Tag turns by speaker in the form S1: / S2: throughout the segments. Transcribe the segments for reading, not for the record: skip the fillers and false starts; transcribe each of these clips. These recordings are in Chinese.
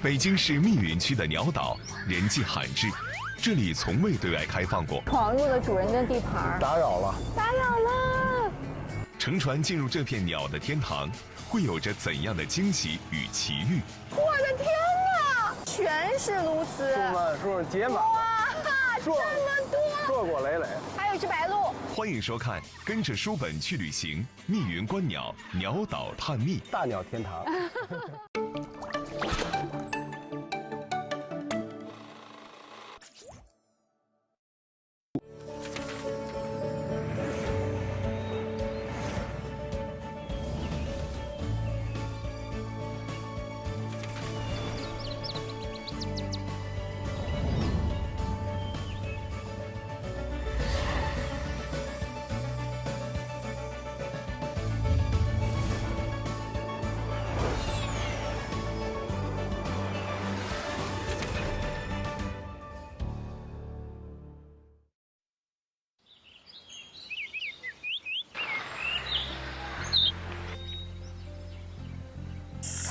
S1: 北京市密云区的鸟岛人迹罕至，这里从未对外开放过。
S2: 闯入了主人的地盘，
S3: 打扰了，
S2: 打扰了。
S1: 乘船进入这片鸟的天堂，会有着怎样的惊喜与奇遇？
S2: 我的天啊，全是鸬鹚，
S3: 树们树上结满，
S2: 哇，这么多，
S3: 硕果累累。
S2: 还有一只白鹭。
S1: 欢迎收看《跟着书本去旅行》密云观鸟鸟岛探秘
S3: 大鸟天堂。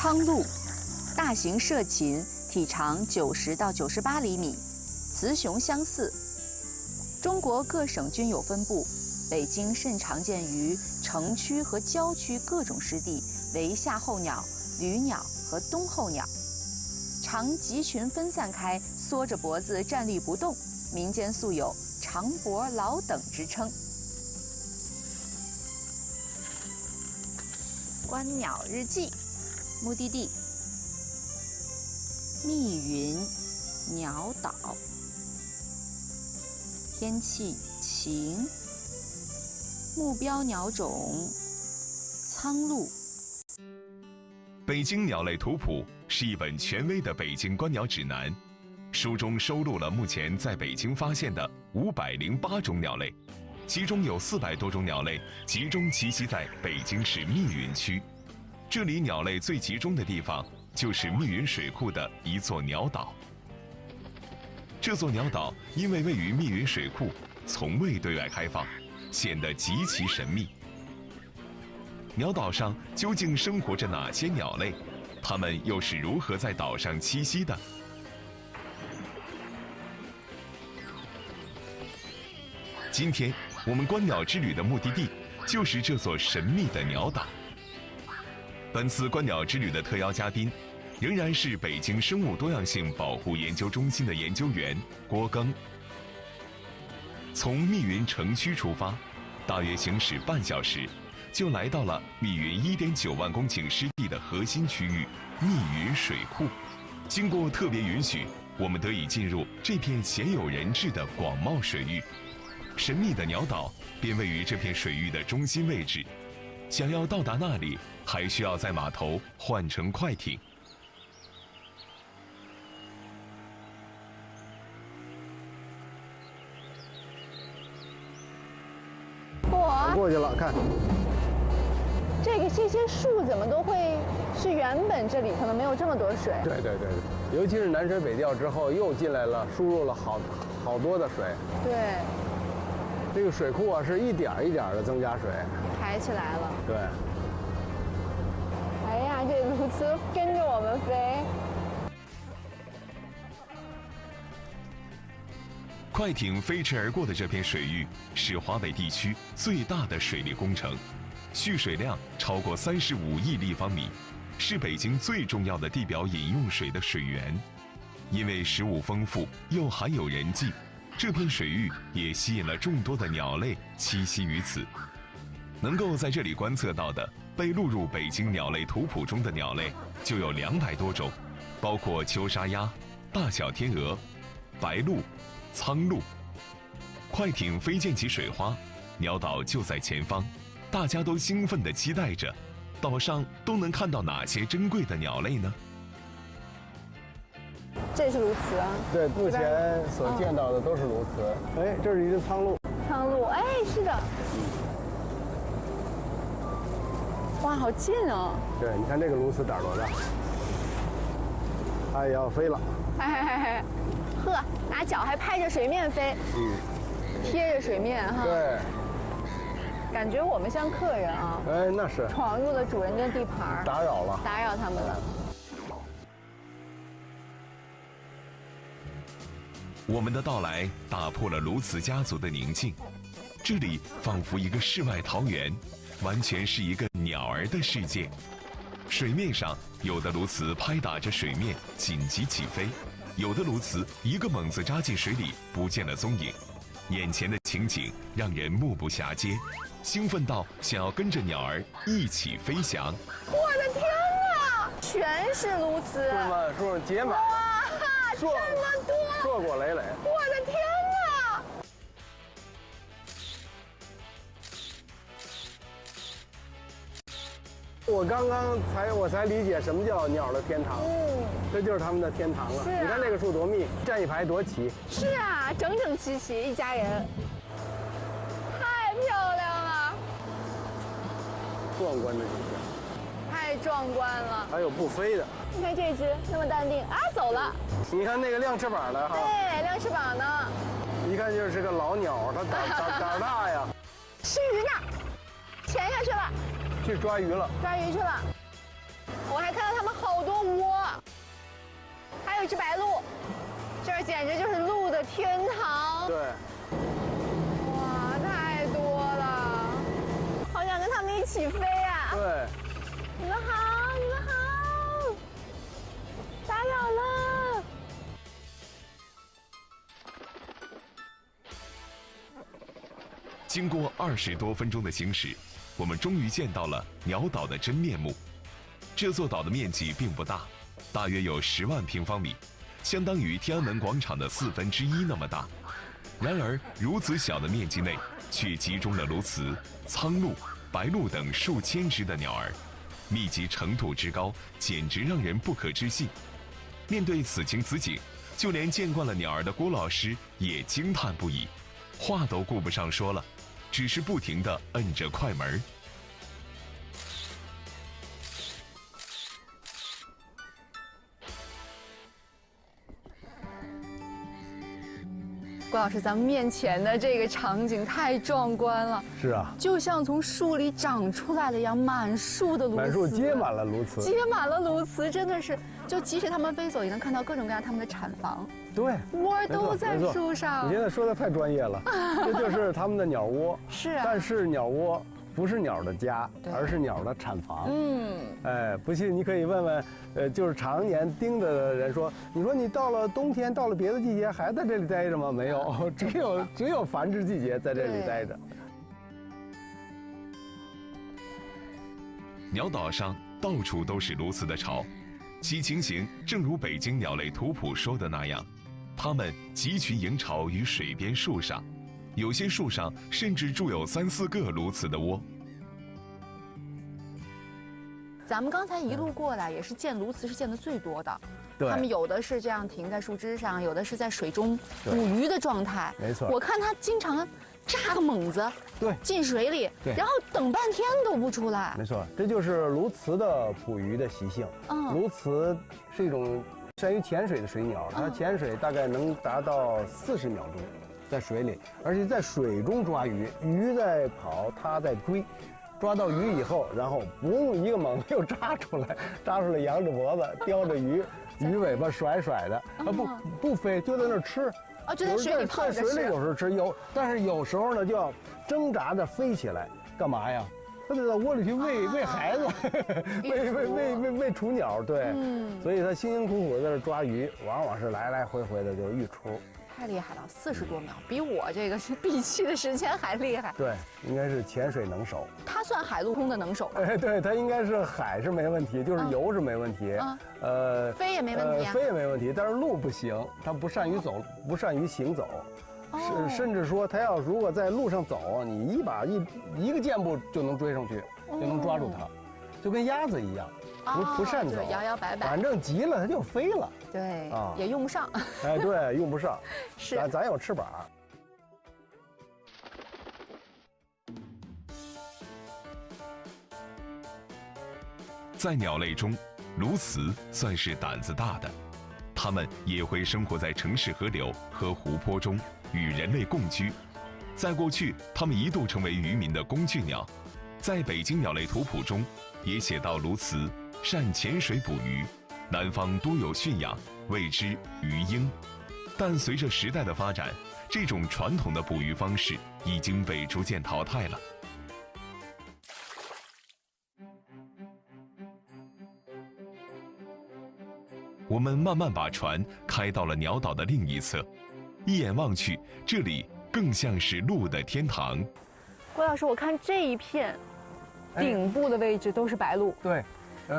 S4: 苍鹭，大型射禽，体长90到98厘米，雌雄相似。中国各省均有分布，北京甚常见于城区和郊区各种湿地，为夏候鸟、旅鸟和冬候鸟。常集群分散开，缩着脖子站立不动，民间素有“长脖老等”之称。观鸟日记。目的地：密云鸟岛。天气晴。目标鸟种：苍鹭。
S1: 北京鸟类图谱是一本权威的北京观鸟指南，书中收录了目前在北京发现的508种鸟类，其中有400多种鸟类集中栖息在北京市密云区。这里鸟类最集中的地方就是密云水库的一座鸟岛。这座鸟岛因为位于密云水库，从未对外开放，显得极其神秘。鸟岛上究竟生活着哪些鸟类？它们又是如何在岛上栖息的？今天我们观鸟之旅的目的地就是这座神秘的鸟岛。本次观鸟之旅的特邀嘉宾，仍然是北京生物多样性保护研究中心的研究员郭庚。从密云城区出发，大约行驶半小时，就来到了密云1.9万公顷湿地的核心区域密云水库。经过特别允许，我们得以进入这片鲜有人质的广袤水域。神秘的鸟岛便位于这片水域的中心位置。想要到达那里，还需要在码头换乘快艇。
S3: 过去了，看
S2: 这些树怎么都会是原本这里可能没有这么多水？
S3: 对，尤其是南水北调之后，又进来了，输入了好多的水。
S2: 对，
S3: 这个水库啊，是一点一点的增加水，
S2: 抬起来了。
S3: 对。
S2: 哎呀，这鸬鹚跟着我们飞。
S1: 快艇飞驰而过的这片水域是华北地区最大的水利工程，蓄水量超过35亿立方米，是北京最重要的地表饮用水的水源。因为食物丰富又含有人迹，这片水域也吸引了众多的鸟类栖息于此。能够在这里观测到的被录入北京鸟类图谱中的鸟类就有200多种，包括秋沙鸭、大小天鹅、白鹭、苍鹭。快艇飞溅起水花，鸟岛就在前方，大家都兴奋地期待着，岛上都能看到哪些珍贵的鸟类呢？
S2: 这是鸬鹚啊？
S3: 对，目前所见到的都是鸬鹚。哎，这是一只苍鹭。
S2: 苍鹭，哎，是的。哇，好近哦！
S3: 对，你看这个鸬鹚胆多大，它也要飞了。
S2: 呵，拿脚还拍着水面飞，贴着水面哈。
S3: 对，
S2: 感觉我们像客人啊，
S3: 哎，那是
S2: 闯入了主人的地盘，
S3: 打扰了。
S2: 打扰他们了。
S1: 我们的到来打破了鸬鹚家族的宁静，这里仿佛一个世外桃源，完全是一个鸟儿的世界。水面上，有的鸬鹚拍打着水面，紧急起飞；有的鸬鹚一个猛子扎进水里，不见了踪影。眼前的情景让人目不暇接，兴奋到想要跟着鸟儿一起飞翔。
S2: 我的天哪，全是鸬鹚，
S3: 是吗？是不是结满？
S2: 哇，这么多，
S3: 硕果累累。
S2: 我的天哪！
S3: 我才理解什么叫鸟的天堂。这就是他们的天堂了。
S2: 是啊
S3: 你看这个树多密，站一排多齐。
S2: 是啊，整整齐齐一家人，太漂亮了，
S3: 壮观的景象。
S2: 太壮观了。
S3: 还有不飞的，
S2: 你看这只那么淡定啊，走了。
S3: 你看那个亮翅膀的哈，
S2: 哎，亮翅膀呢？
S3: 一看就是个老鸟，它胆儿大呀。
S2: 吃鱼呢，潜下去了，
S3: 去抓鱼了。
S2: 抓鱼去了。我还看到他们好多窝，还有一只白鹭，这儿简直就是鹭的天堂。
S3: 对，
S2: 哇，太多了，好想跟他们一起飞啊！
S3: 对，
S2: 你们好，你们好，打扰了。
S1: 经过20多分钟的行驶，我们终于见到了鸟岛的真面目。这座岛的面积并不大，大约有10万平方米，相当于天安门广场的1/4那么大。然而，如此小的面积内，却集中了鸬鹚、苍鹭、白鹭等数千只的鸟儿，密集程度之高，简直让人不可置信。面对此情此景，就连见惯了鸟儿的郭老师也惊叹不已，话都顾不上说了，只是不停地摁着快门。
S2: 郭老师，咱们面前的这个场景太壮观了，
S3: 是啊，
S2: 就像从树里长出来的一样，满树的鸬鹚，
S3: 满树结满了鸬鹚。
S2: 接满了鸬鹚，真的是，就即使它们飞走，也能看到各种各样它们的产房，
S3: 对，
S2: 窝都在
S3: 没错
S2: 树上。
S3: 你现在说的太专业了，这就是他们的鸟窝。
S2: 是啊，
S3: 但是鸟窝不是鸟的家，而是鸟的产房。哎，不信你可以问问，就是常年盯着的人说，你说你到了冬天，到了别的季节还在这里待着吗？没有，只有繁殖季节在这里待着。
S1: 鸟岛上到处都是鸬鹚的巢，其情形正如北京鸟类图谱说的那样，它们集群营巢于水边树上，有些树上甚至住有3、4个鸬鹚的窝。
S2: 咱们刚才一路过来，也是见鸬鹚是见的最多的。
S3: 对，
S2: 它们有的是这样停在树枝上，有的是在水中捕鱼的状态。
S3: 没错，
S2: 我看它经常扎个猛子，
S3: 对，
S2: 进水里，然后等半天都不出来。
S3: 没错，这就是鸬鹚的捕鱼的习性。鸬鹚是一种善于潜水的水鸟，它潜水大概能达到40秒钟，在水里，而且在水中抓鱼，鱼在跑，它在追。抓到鱼以后，然后嘣一个猛又扎出来，扬着脖子，叼着鱼，鱼尾巴甩的，不飞，就在那儿吃。
S2: 就在水里泡着吃。
S3: 在水里有时候吃，但是有时候呢就要挣扎着飞起来，干嘛呀？它得到窝里去喂孩子，喂雏鸟，对，所以它辛辛苦苦在这抓鱼，往往是来来回回的就1出。
S2: 太厉害了，40多秒，比我这个闭气的时间还厉害。
S3: 对，应该是潜水能手。
S2: 他算海陆空的能手吧？
S3: 哎，对，他应该是海是没问题，就是游是没问题，
S2: 飞也没问题啊。
S3: 飞也没问题，但是路不行，他不善于走，不善于行走，甚至说他要如果在路上走，你一个箭步就能追上去，就能抓住它，就跟鸭子一样。不善走，
S2: 摇摇摆摆，
S3: 反正急了它就飞了。
S2: 对，也用不上。
S3: 哎，对，用不上。
S2: 是，
S3: 咱有翅膀。
S1: 在鸟类中，鸬鹚算是胆子大的，它们也会生活在城市河流和湖泊中，与人类共居。在过去，它们一度成为渔民的工具鸟。在北京鸟类图谱中，也写到鸬鹚善潜水捕鱼，南方多有驯养，谓之鱼鹰。但随着时代的发展，这种传统的捕鱼方式已经被逐渐淘汰了。我们慢慢把船开到了鸟岛的另一侧，一眼望去，这里更像是鹿的天堂。
S2: 郭老师，我看这一片顶部的位置都是白鹭。
S3: 对，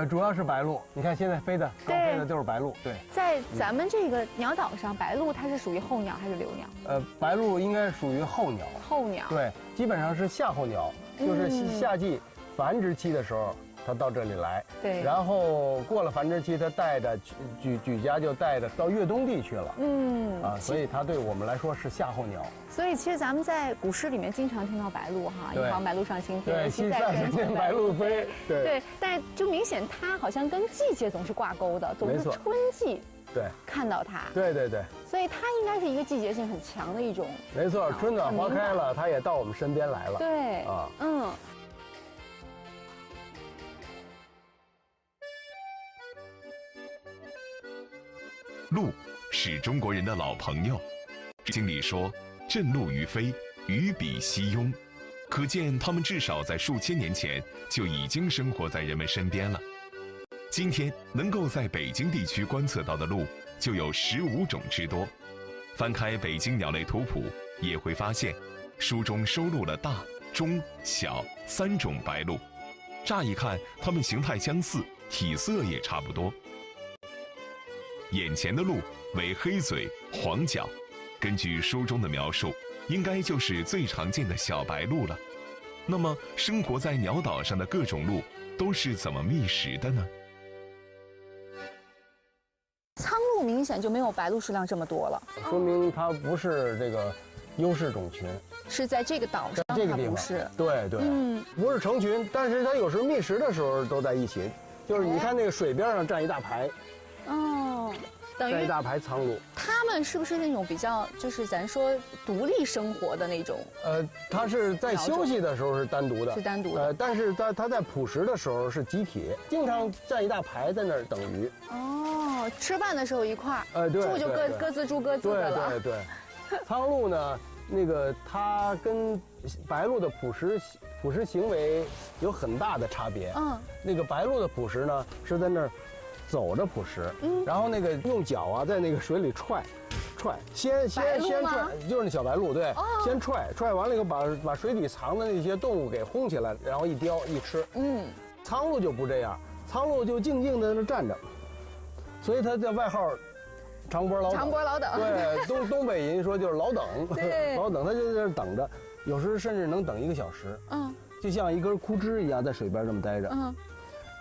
S3: 主要是白鹭。你看现在飞的高飞的都是白鹭。对，
S2: 在咱们这个鸟岛上，白鹭它是属于候鸟还是留鸟？
S3: 白鹭应该属于候鸟。
S2: 候鸟。对，
S3: 基本上是夏候鸟，就是夏季繁殖期的时候。它到这里来，
S2: 对，
S3: 然后过了繁殖期，它带着举家就带着到越冬地去了，所以它对我们来说是夏候鸟。
S2: 所以其实咱们在古诗里面经常听到白鹭哈，一行白鹭上青天，
S3: 对，西塞人间白鹭飞，
S2: 对，但是就明显它好像跟季节总是挂钩的，总是春季
S3: 对
S2: 看到它，
S3: 对，
S2: 所以它应该是一个季节性很强的一种。
S3: 没错，春暖花开了，它也到我们身边来了。
S2: 对，
S1: 鹭是中国人的老朋友，经里说振鹭于飞，鱼比溪庸，可见它们至少在数千年前就已经生活在人们身边了。今天能够在北京地区观测到的鹭就有15种之多。翻开北京鸟类图谱，也会发现书中收录了大、中、小3种白鹭。乍一看，它们形态相似，体色也差不多。眼前的鹭为黑嘴、黄脚，根据书中的描述，应该就是最常见的小白鹭了。那么，生活在鸟岛上的各种鹭都是怎么觅食的呢？
S2: 苍鹭明显就没有白鹭数量这么多了，
S3: 说明它不是这个优势种群，
S2: 是在这个岛上，
S3: 这个地方
S2: 是，
S3: 对，不是成群，但是它有时候觅食的时候都在一起，就是你看那个水边上站一大排。等于一大排苍鹭，
S2: 它们是不是那种比较，就是咱说独立生活的那种？
S3: 它是在休息的时候是单独的，
S2: 是单独的。
S3: 但是它在捕食的时候是集体，经常站一大排在那儿等鱼。
S2: 哦，吃饭的时候一块儿，
S3: 对，
S2: 住就各自住各自的了。
S3: 对。苍鹭呢，那个它跟白鹭的捕食行为有很大的差别。那个白鹭的捕食呢是在那儿走着捕食，然后那个用脚啊在那个水里踹，先踹，就是那小白鹭，对，先踹完了以后把水底藏的那些动物给轰起来，然后一叼一吃。苍鹭就不这样，苍鹭就静静的在那站着，所以它叫外号长脖老等。对，东北人说就是老等，老等，它就在那等着，有时甚至能等1个小时。就像一根枯枝一样在水边这么待着。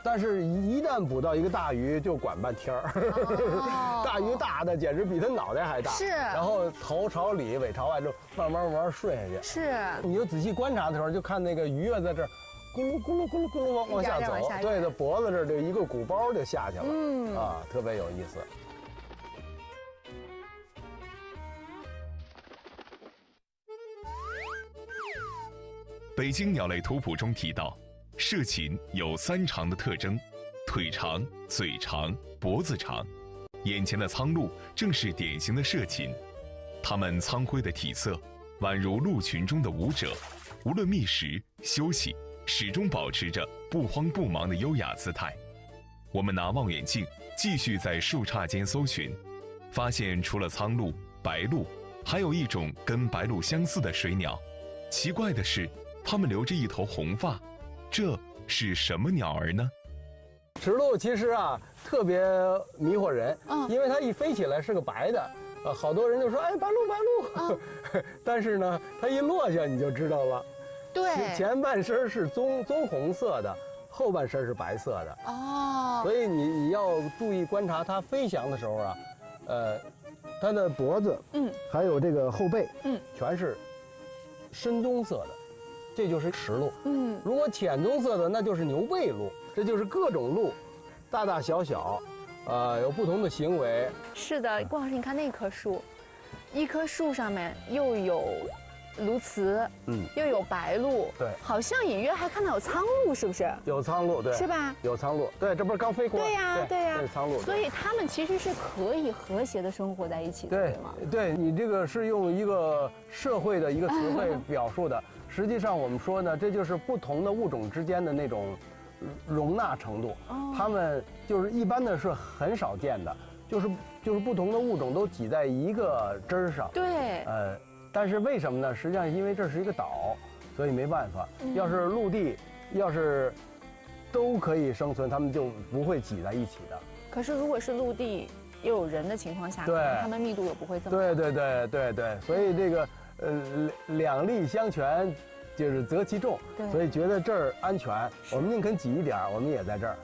S3: 但是，一旦捕到一个大鱼，就管半天儿。大鱼大的简直比他脑袋还大。是。然后头朝里，尾朝外，就慢慢睡下去。是。你就仔细观察的时候，就看那个鱼啊，在这儿咕噜咕噜咕噜咕噜往下走。对，在脖子这儿就一个鼓包就下去了。特别有意思。
S1: 北京鸟类图谱中提到，射禽有3长的特征：腿长、嘴长、脖子长。眼前的苍鹭正是典型的射禽，它们苍灰的体色，宛如鹿群中的舞者，无论觅食、休息，始终保持着不慌不忙的优雅姿态。我们拿望远镜继续在树杈间搜寻，发现除了苍鹭、白鹭，还有一种跟白鹭相似的水鸟。奇怪的是，它们留着一头红发，这是什么鸟儿呢？
S3: 池鹭其实特别迷惑人，因为它一飞起来是个白的，好多人就说哎白鹭，但是呢它一落下你就知道了，对，前半身是棕红色的，后半身是白色的所以你要注意观察它飞翔的时候它的脖子还有这个后背全是深棕色的。这就是池鹭，如果浅棕色的那就是牛背鹭，这就是各种鹭，大大小小，有不同的行为。
S2: 是的，郭老师，你看那棵树，一棵树上面又有鸬鹚，又有白鹭，
S3: 对，
S2: 好像隐约还看到有苍鹭，是不是？
S3: 有苍鹭，对，
S2: 是吧？
S3: 有苍鹭，对，这不是刚飞过？
S2: 对呀，对呀，
S3: 这是苍鹭。
S2: 所以它们其实是可以和谐的生活在一起的，对吗？
S3: 对，你这个是用一个社会的一个词汇表述的。实际上我们说呢，这就是不同的物种之间的那种容纳程度。它们就是一般的是很少见的，就是不同的物种都挤在一个枝儿上。
S2: 对，
S3: 但是为什么呢？实际上因为这是一个岛，所以没办法。要是陆地，要是都可以生存，它们就不会挤在一起的。
S2: 可是如果是陆地又有人的情况下，可能它们密度也不会这么高。
S3: 对，所以这个两利相权，就是择其重。所以觉得这儿安全，我们宁肯挤一点，我们也在这儿。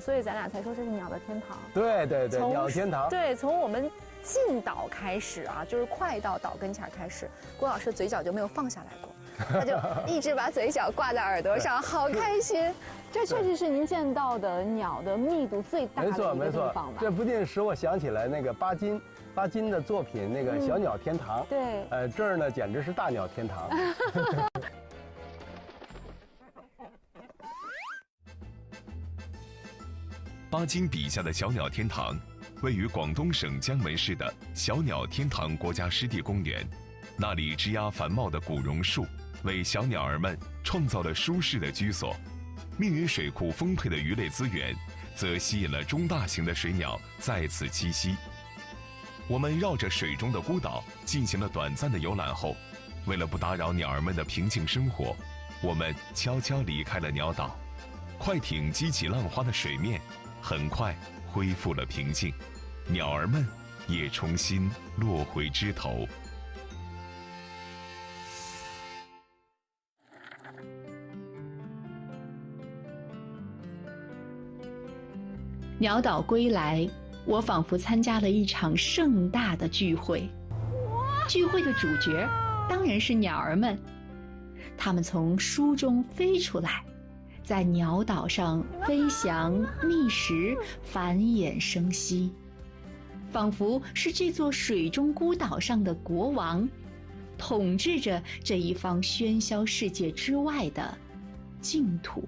S2: 所以咱俩才说这是鸟的天堂。
S3: 对，鸟天堂。
S2: 对，从我们进岛开始啊，就是快到岛跟前开始，郭老师嘴角就没有放下来过，他就一直把嘴角挂在耳朵上，好开心。这确实是您见到的鸟的密度最大的一个地方吧？
S3: 这不禁使我想起来那个巴金的作品那个小鸟天堂。
S2: 对，
S3: 这儿呢简直是大鸟天堂。
S1: 巴金笔下的小鸟天堂，位于广东省江门市的小鸟天堂国家湿地公园。那里枝桠繁茂的古榕树，为小鸟儿们创造了舒适的居所。密云水库丰沛的鱼类资源，则吸引了中大型的水鸟在此栖息。我们绕着水中的孤岛进行了短暂的游览后，为了不打扰鸟儿们的平静生活，我们悄悄离开了鸟岛。快艇激起浪花的水面，很快恢复了平静，鸟儿们也重新落回枝头。
S4: 鸟岛归来，我仿佛参加了一场盛大的聚会。聚会的主角当然是鸟儿们，它们从书中飞出来，在鸟岛上飞翔、觅食、繁衍生息，仿佛是这座水中孤岛上的国王，统治着这一方喧嚣世界之外的净土。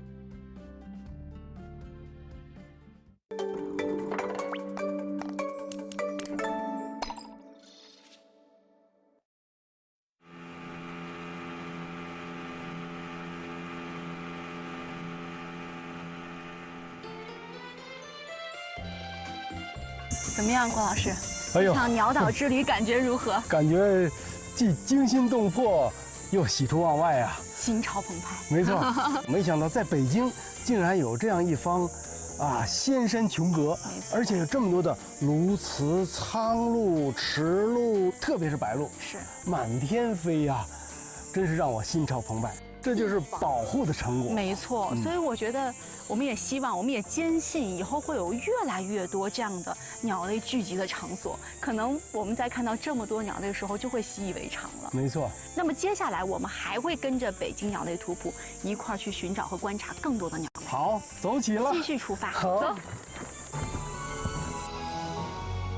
S4: 怎么样，郭老师？这场鸟岛之旅感觉如何？
S3: 感觉既惊心动魄，又喜出望外啊！
S4: 心潮澎湃。
S3: 没错，没想到在北京竟然有这样一方，仙山琼阁，而且有这么多的鸬鹚、苍鹭、池鹭，特别是白鹭，
S4: 是
S3: 满天飞呀，真是让我心潮澎湃。这就是保护的成果。
S4: 没错，所以我觉得我们也希望，我们也坚信，以后会有越来越多这样的鸟类聚集的场所。可能我们在看到这么多鸟类的时候，就会习以为常了。
S3: 没错。
S4: 那么接下来我们还会跟着北京鸟类图谱一块儿去寻找和观察更多的鸟类。
S3: 好，走起了，
S4: 继续出发，
S3: 好。
S4: 走。